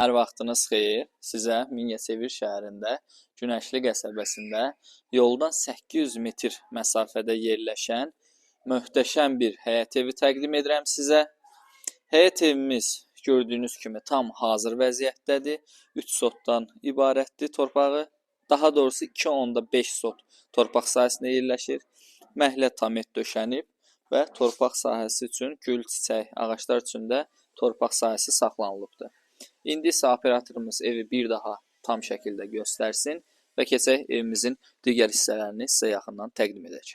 Hər vaxtınız xeyir. Sizə Mingəçevir şəhərində, Günəşli qəsəbəsində yoldan 800 metr məsafədə yerləşən möhtəşəm bir həyət evi təqdim edirəm sizə. Həyət evimiz gördüyünüz kimi tam hazır vəziyyətdədir. 3 sotdan ibarətdir torpağı. Daha doğrusu 2,5 sot torpaq sahəsində yerləşir. Məhlə tamet döşənib və torpaq sahəsi üçün gül, çiçək, ağaclar üçün də torpaq sahəsi saxlanılıbdır. İndi isə operatorumuz evi bir daha tam şəkildə göstərsin və keçək evimizin digər hissələrini sizə yaxından təqdim edək.